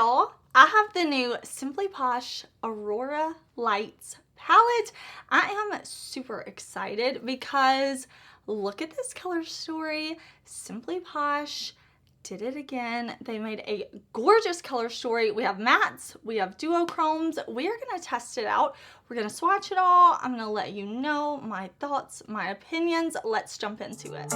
y'all, I have the new Simply Posh Aurora Lights palette. I am super excited because look at this color story. Simply Posh did it again. They made a gorgeous color story. We have mattes, we have duochromes. We are gonna test it out. We're gonna swatch it all. I'm gonna let you know my thoughts, my opinions. Let's jump into it.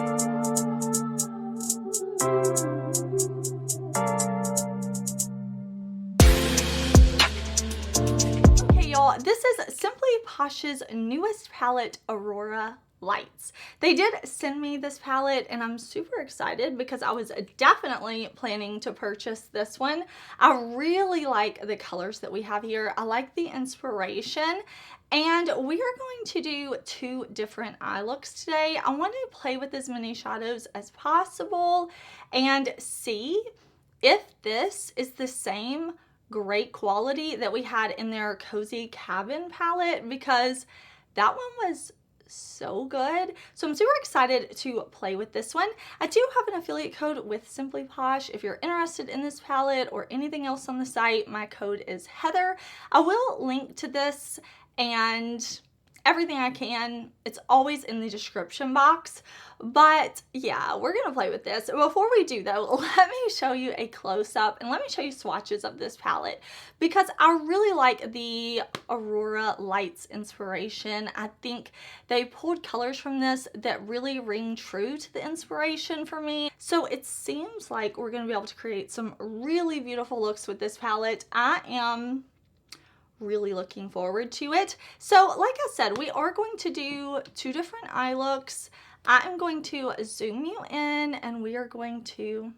This is Simply Posh's newest palette, Aurora Lights. They did send me this palette and I'm super excited because I was definitely planning to purchase this one. I really like the colors that we have here. I like the inspiration, and we are going to do two different eye looks today. I want to play with as many shadows as possible and see if this is the same great quality that we had in their Cozy Cabin palette, because that one was so good. So I'm super excited to play with this one. I do have an affiliate code with Simply Posh. If you're interested in this palette or anything else on the site, my code is Heather. I will link to this and everything I can. It's always in the description box. But yeah, we're gonna play with this. Before we do though, let me show you a close-up and let me show you swatches of this palette, because I really like the Aurora Lights inspiration. I think they pulled colors from this that really ring true to the inspiration for me. So it seems like we're gonna be able to create some really beautiful looks with this palette. I am really looking forward to it. So like I said, we are going to do two different eye looks. I am going to zoom you in and we are going to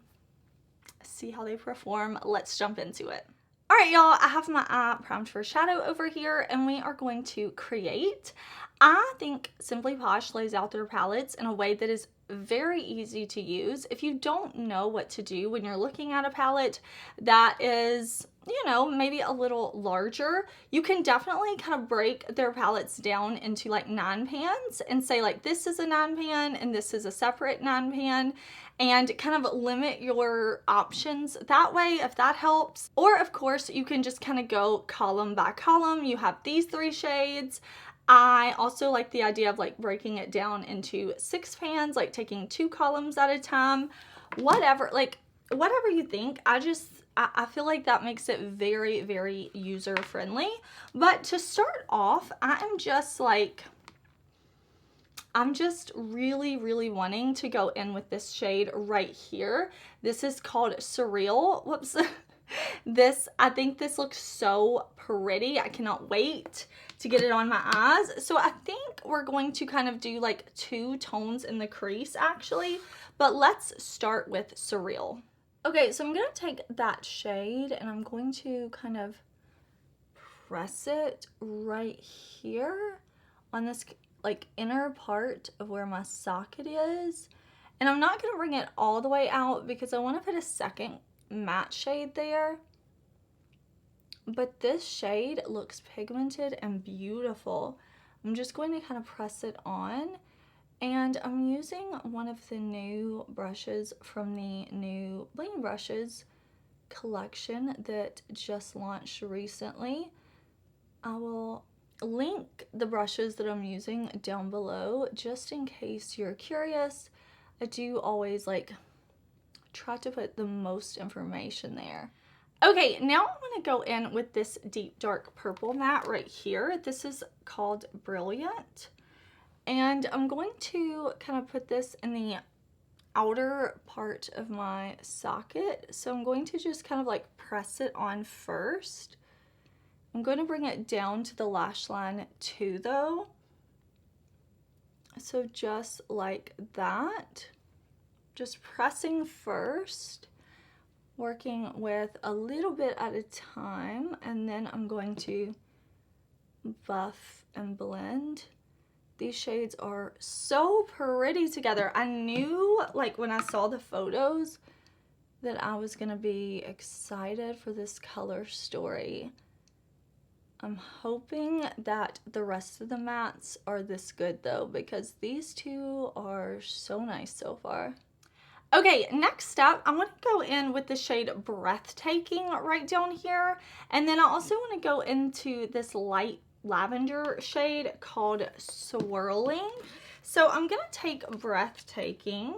see how they perform. Let's jump into it. All right, y'all, I have my eye primed for shadow over here and we are going to create. I think Simply Posh lays out their palettes in a way that is very easy to use. If you don't know what to do when you're looking at a palette that is, you know, maybe a little larger, you can definitely kind of break their palettes down into like 9 pans and say like this is a 9 pan and this is a separate 9 pan, and kind of limit your options that way if that helps. Or of course you can just kind of go column by column. You have these 3 shades. I also like the idea of like breaking it down into 6 pans, like taking 2 columns at a time, whatever you think. I feel like that makes it very, very user friendly. But to start off, I'm just really, really wanting to go in with this shade right here. This is called Surreal. Whoops. I think this looks so pretty. I cannot wait to get it on my eyes. So I think we're going to kind of do like 2 tones in the crease actually, but let's start with Surreal. Okay, so I'm gonna take that shade and I'm going to kind of press it right here on this like inner part of where my socket is. And I'm not gonna bring it all the way out because I wanna put a second matte shade there. But this shade looks pigmented and beautiful. I'm just going to kind of press it on. And I'm using one of the new brushes from the new Bling Brushes collection that just launched recently. I will link the brushes that I'm using down below just in case you're curious. I do always like try to put the most information there. Okay, now I'm going to go in with this deep dark purple matte right here. This is called Brilliant. And I'm going to kind of put this in the outer part of my socket. So I'm going to just kind of like press it on first. I'm going to bring it down to the lash line too though. So just like that. Just pressing first, working with a little bit at a time, and then I'm going to buff and blend. These shades are so pretty together. I knew like when I saw the photos that I was gonna be excited for this color story. I'm hoping that the rest of the mattes are this good though, because these two are so nice so far. Okay, next up, I want to go in with the shade Breathtaking right down here. And then I also want to go into this light lavender shade called Swirling. So I'm going to take Breathtaking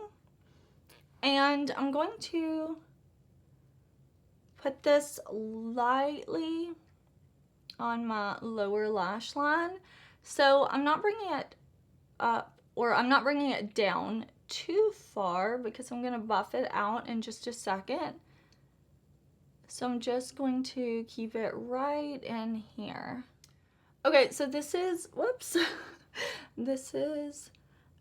and I'm going to put this lightly on my lower lash line. So I'm not bringing it up, or I'm not bringing it down too far because I'm going to buff it out in just a second. So I'm just going to keep it right in here. Okay, so this is, whoops, this is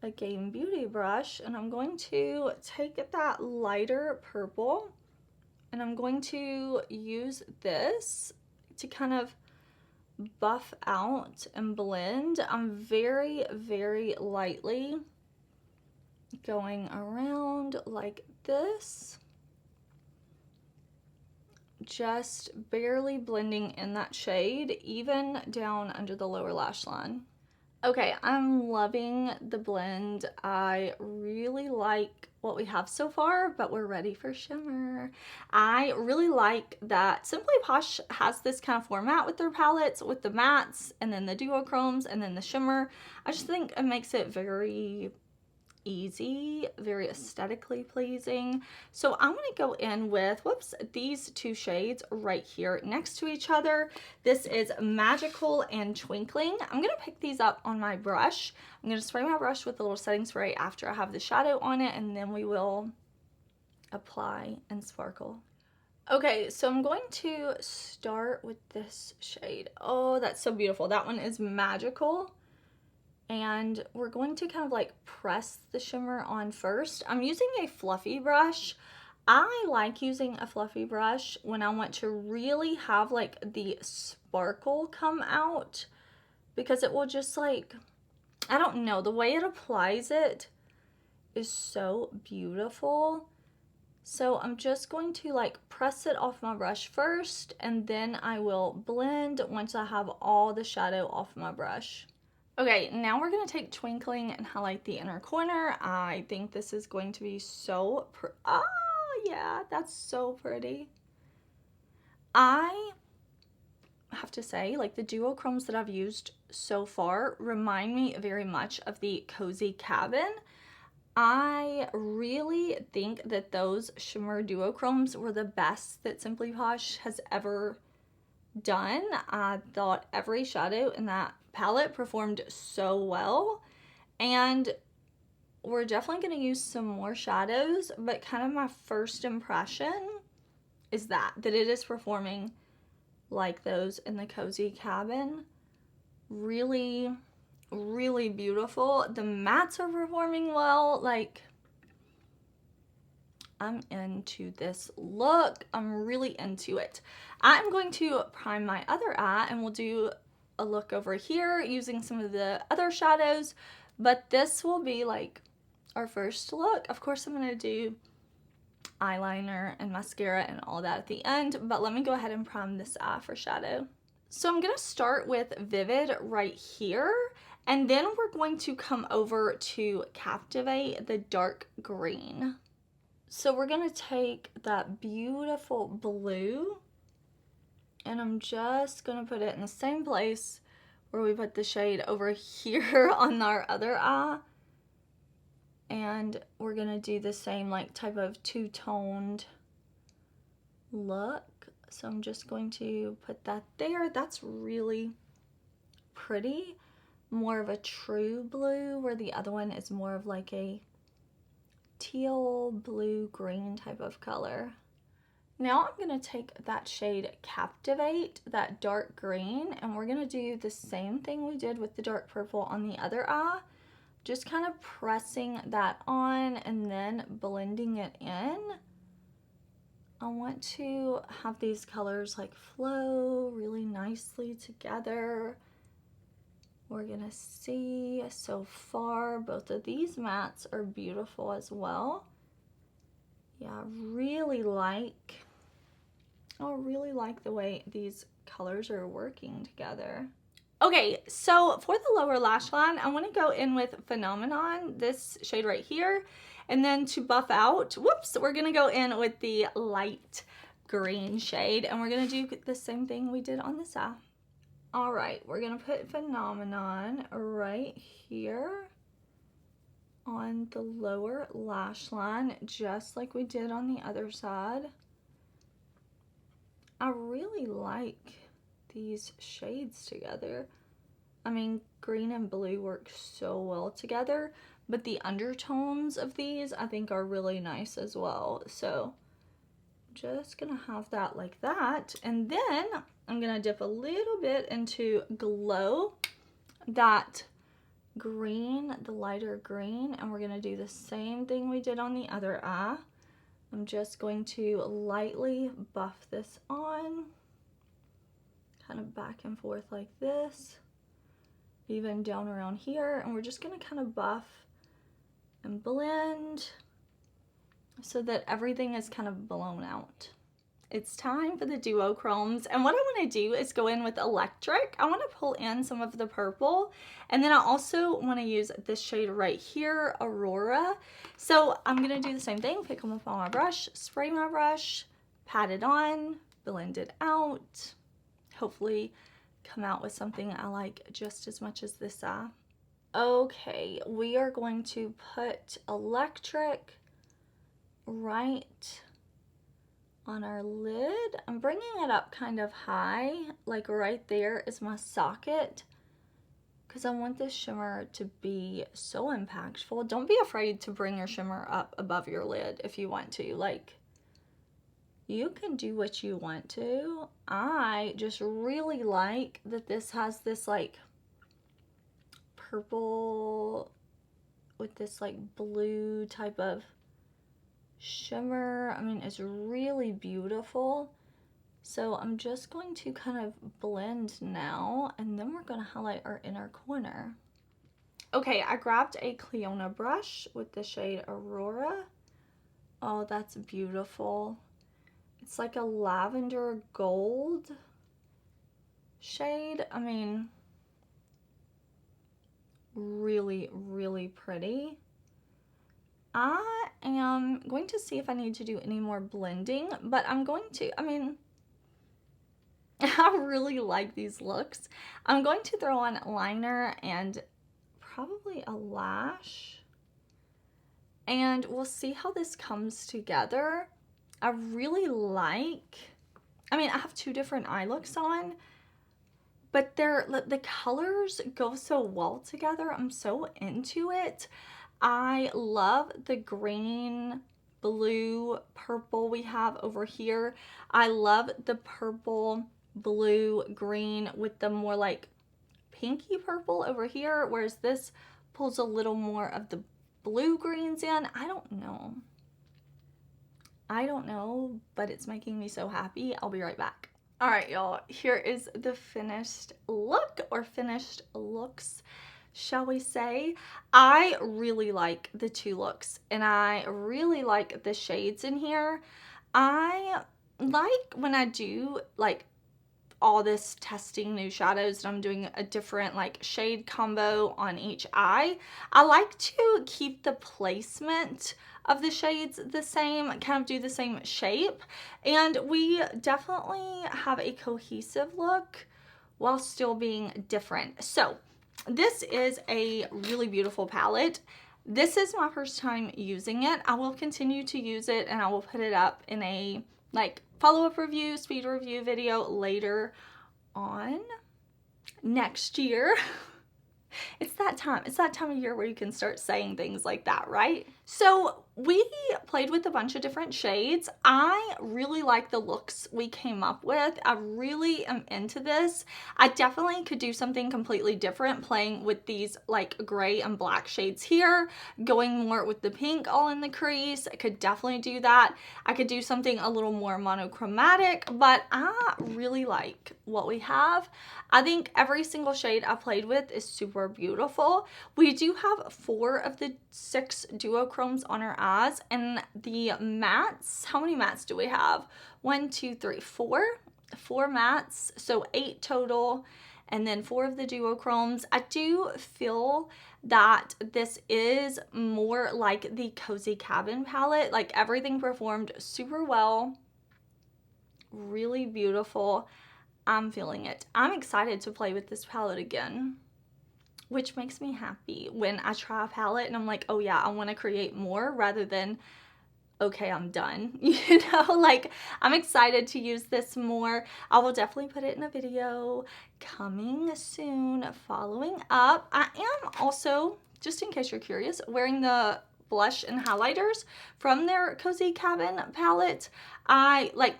a Game Beauty brush, and I'm going to take that lighter purple and I'm going to use this to kind of buff out and blend. I'm very, very lightly going around like this, just barely blending in that shade, even down under the lower lash line. Okay, I'm loving the blend. I really like what we have so far, but we're ready for shimmer. I really like that Simply Posh has this kind of format with their palettes, with the mattes and then the duochromes and then the shimmer. I just think it makes it very easy, very aesthetically pleasing. So I'm going to go in with, whoops, these two shades right here next to each other. This is Magical and Twinkling. I'm going to pick these up on my brush. I'm going to spray my brush with a little setting spray after I have the shadow on it, and then we will apply and sparkle. Okay, so I'm going to start with this shade. Oh, that's so beautiful. That one is Magical. And we're going to kind of like press the shimmer on first. I'm using a fluffy brush. I like using a fluffy brush when I want to really have like the sparkle come out, because it will just like, I don't know, the way it applies it is so beautiful. So I'm just going to like press it off my brush first, and then I will blend once I have all the shadow off my brush. Okay, now we're going to take Twinkling and highlight the inner corner. I think this is going to be so yeah, that's so pretty. I have to say, like, the duochromes that I've used so far remind me very much of the Cozy Cabin. I really think that those shimmer duochromes were the best that Simply Posh has ever done. I thought every shadow in that palette performed so well, and we're definitely going to use some more shadows, but kind of my first impression is that it is performing like those in the Cozy Cabin. Really, really beautiful. The mattes are performing well. Like, I'm into this look. I'm really into it. I'm going to prime my other eye, and we'll do a look over here using some of the other shadows, but this will be like our first look. Of course, I'm going to do eyeliner and mascara and all that at the end, but let me go ahead and prime this eye for shadow. So I'm going to start with Vivid right here, and then we're going to come over to Captivate, the dark green. So we're going to take that beautiful blue, and I'm just going to put it in the same place where we put the shade over here on our other eye. And we're going to do the same like type of two-toned look. So I'm just going to put that there. That's really pretty. More of a true blue, where the other one is more of like a teal, blue, green type of color. Now I'm going to take that shade Captivate, that dark green, and we're going to do the same thing we did with the dark purple on the other eye. Just kind of pressing that on and then blending it in. I want to have these colors like flow really nicely together. We're going to see so far both of these mattes are beautiful as well. Yeah, I really like the way these colors are working together. Okay, so for the lower lash line, I want to go in with Phenomenon, this shade right here. And then to buff out, whoops, we're going to go in with the light green shade. And we're going to do the same thing we did on this eye. All right, we're going to put Phenomenon right here on the lower lash line, just like we did on the other side. I really like these shades together. I mean, green and blue work so well together, but the undertones of these I think are really nice as well. So just gonna have that like that, and then I'm gonna dip a little bit into Glow, that green, the lighter green, and we're gonna do the same thing we did on the other eye. I'm just going to lightly buff this on, kind of back and forth like this, even down around here, and we're just gonna kind of buff and blend so that everything is kind of blown out. It's time for the duochromes, and what I want to do is go in with Electric. I want to pull in some of the purple, and then I also want to use this shade right here, Aurora. So I'm going to do the same thing, pick them up on my brush, spray my brush, pat it on, blend it out, hopefully come out with something I like just as much as this eye. Okay, we are going to put Electric right on our lid. I'm bringing it up kind of high, like right there is my socket, because I want this shimmer to be so impactful. Don't be afraid to bring your shimmer up above your lid if you want to. Like, you can do what you want to. I just really like that this has this like purple with this like blue type of shimmer. I mean, it's really beautiful. So I'm just going to kind of blend now, and then we're going to highlight our inner corner. Okay, I grabbed a Clionadh brush with the shade Aurora. Oh, that's beautiful. It's like a lavender gold shade. I mean, really, really pretty. I am going to see if I need to do any more blending, but I'm going to, I mean, I really like these looks. I'm going to throw on liner and probably a lash, and we'll see how this comes together. I really like, I mean, I have two different eye looks on, but the colors go so well together. I'm so into it. I love the green, blue, purple we have over here. I love the purple, blue, green with the more like pinky purple over here, whereas this pulls a little more of the blue greens in. I don't know, but it's making me so happy. I'll be right back. All right, y'all, here is the finished look, or finished looks, shall we say. I really like the two looks, and I really like the shades in here. I like when I do like all this testing new shadows and I'm doing a different like shade combo on each eye. I like to keep the placement of the shades the same, kind of do the same shape, and we definitely have a cohesive look while still being different. So this is a really beautiful palette. This is my first time using it. I will continue to use it, and I will put it up in a like follow-up review, speed review video later on next year. It's that time of year where you can start saying things like that, right? So we played with a bunch of different shades. I really like the looks we came up with. I really am into this. I definitely could do something completely different, playing with these like gray and black shades here, going more with the pink all in the crease. I could definitely do that. I could do something a little more monochromatic, but I really like what we have. I think every single shade I played with is super beautiful. We do have 4 of the 6 duochromes on our eyes, and the mattes, how many mattes do we have? 1, 2, 3, 4 mattes, so 8 total. and then 4 of the duochromes. I do feel that this is more like the Cozy Cabin palette. Like, everything performed super well. Really beautiful. I'm feeling it. I'm excited to play with this palette again, which makes me happy when I try a palette and I'm like, oh yeah, I want to create more, rather than, okay, I'm done. You know, like, I'm excited to use this more. I will definitely put it in a video coming soon. Following up, I am also, just in case you're curious, wearing the blush and highlighters from their Cozy Cabin palette. I like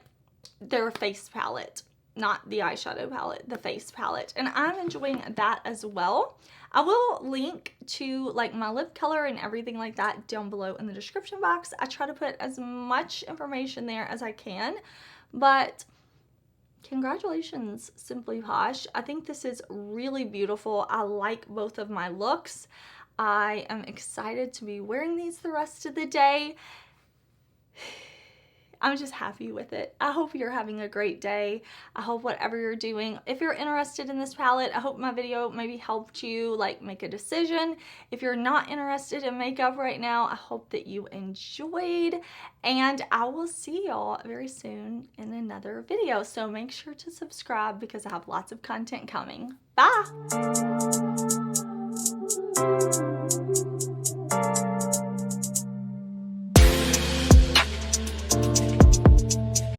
their face palette, not the eyeshadow palette, the face palette, and I'm enjoying that as well. I will link to like my lip color and everything like that down below in the description box. I try to put as much information there as I can, but congratulations, Simply Posh. I think this is really beautiful. I like both of my looks. I am excited to be wearing these the rest of the day. I'm just happy with it. I hope you're having a great day. I hope whatever you're doing, if you're interested in this palette, I hope my video maybe helped you like make a decision. If you're not interested in makeup right now, I hope that you enjoyed, and I will see y'all very soon in another video. So make sure to subscribe because I have lots of content coming. Bye!